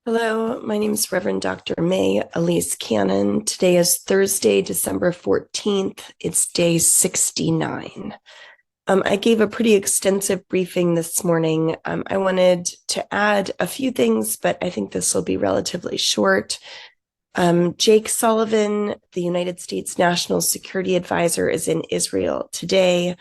Hello, my name is Reverend Dr. May Elise Cannon. Today is Thursday, December 14th. It's day 69. I gave a pretty extensive briefing this morning. I wanted to add a few things, but I think this will be relatively short. Jake Sullivan, the United States National Security Advisor, is in Israel today.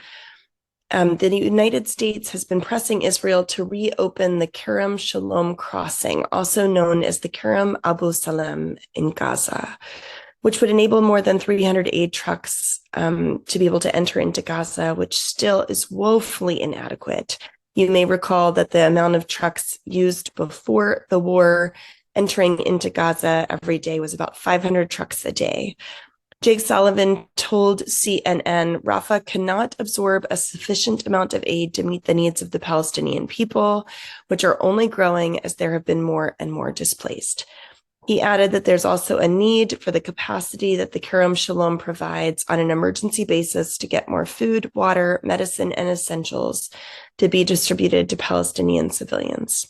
The United States has been pressing Israel to reopen the Kerem Shalom crossing, also known as the Kerem Abu Salem in Gaza, which would enable more than 300 aid trucks to be able to enter into Gaza, which still is woefully inadequate. You may recall that the amount of trucks used before the war entering into Gaza every day was about 500 trucks a day. Jake Sullivan told CNN Rafah cannot absorb a sufficient amount of aid to meet the needs of the Palestinian people, which are only growing as there have been more and more displaced. He added that there's also a need for the capacity that the Kerem Shalom provides on an emergency basis to get more food, water, medicine, and essentials to be distributed to Palestinian civilians.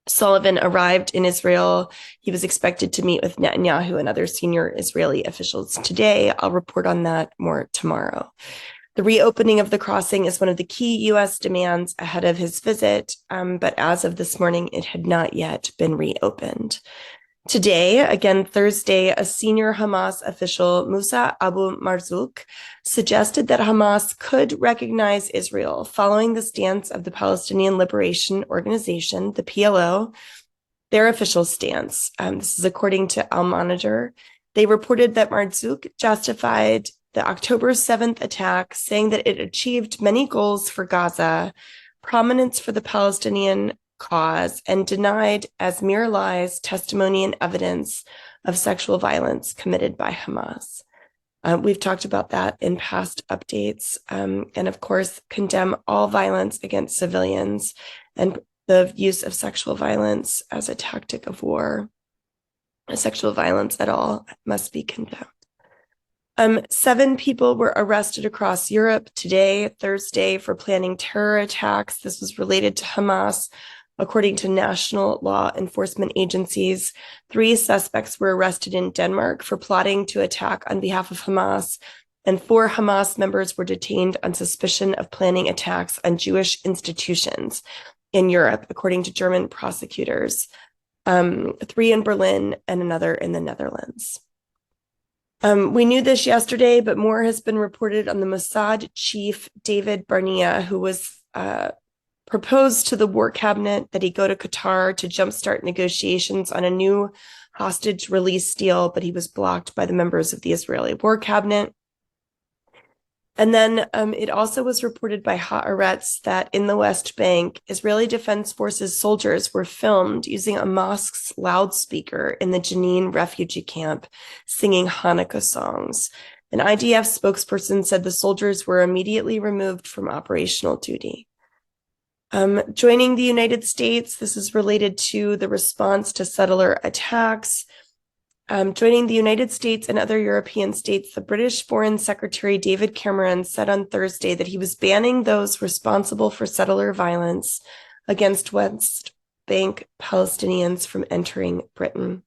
Sullivan arrived in Israel. He was expected to meet with Netanyahu and other senior Israeli officials today. I'll report on that more tomorrow. The reopening of the crossing is one of the key U.S. demands ahead of his visit, but as of this morning, it had not yet been reopened. Today, again Thursday, a senior Hamas official, Musa Abu Marzouk, suggested that Hamas could recognize Israel following the stance of the Palestinian Liberation Organization, the PLO, their official stance. This is according to Al Monitor. They reported that Marzouk justified the October 7th attack, saying that it achieved many goals for Gaza, prominence for the Palestinian cause, and denied as mere lies testimony and evidence of sexual violence committed by Hamas. We've talked about that in past updates, and of course, condemn all violence against civilians and the use of sexual violence as a tactic of war. Sexual violence at all must be condemned. 7 people were arrested across Europe today, Thursday, for planning terror attacks. This was related to Hamas. According to national law enforcement agencies, 3 suspects were arrested in Denmark for plotting to attack on behalf of Hamas, and 4 Hamas members were detained on suspicion of planning attacks on Jewish institutions in Europe, according to German prosecutors. 3 in Berlin and another in the Netherlands. We knew this yesterday, but more has been reported on the Mossad chief, David Barnea, who was proposed to the war cabinet that he go to Qatar to jumpstart negotiations on a new hostage release deal, but he was blocked by the members of the Israeli war cabinet. And then it also was reported by Haaretz that in the West Bank, Israeli Defense Forces soldiers were filmed using a mosque's loudspeaker in the Jenin refugee camp, singing Hanukkah songs. An IDF spokesperson said the soldiers were immediately removed from operational duty. Joining the United States, this is related to the response to settler attacks. Joining the United States and other European states, the British Foreign Secretary David Cameron said on Thursday that he was banning those responsible for settler violence against West Bank Palestinians from entering Britain.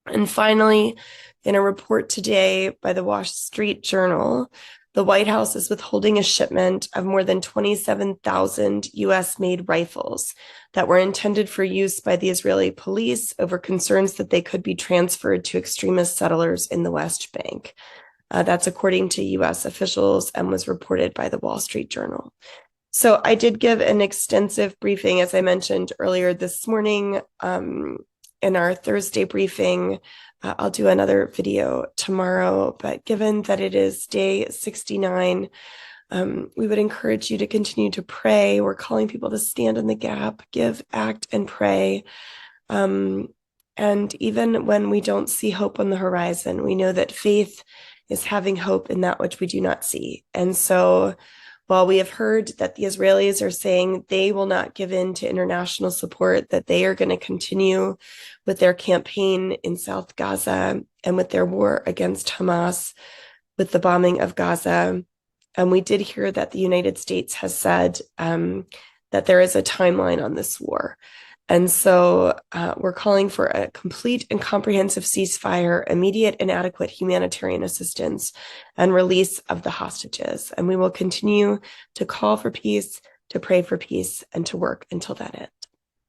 And finally, in a report today by the Wall Street Journal, the White House is withholding a shipment of more than 27,000 US-made rifles that were intended for use by the Israeli police over concerns that they could be transferred to extremist settlers in the West Bank. That's according to US officials and was reported by the Wall Street Journal. So I did give an extensive briefing, as I mentioned earlier this morning, in our Thursday briefing. I'll do another video tomorrow, but given that it is day 69, we would encourage you to continue to pray. We're calling people to stand in the gap, give, act, and pray. And even when we don't see hope on the horizon, we know that faith is having hope in that which we do not see. And so while we have heard that the Israelis are saying they will not give in to international support, that they are going to continue with their campaign in South Gaza and with their war against Hamas, with the bombing of Gaza. And we did hear that the United States has said that there is a timeline on this war. And so we're calling for a complete and comprehensive ceasefire, immediate and adequate humanitarian assistance, and release of the hostages. And we will continue to call for peace, to pray for peace, and to work until that ends.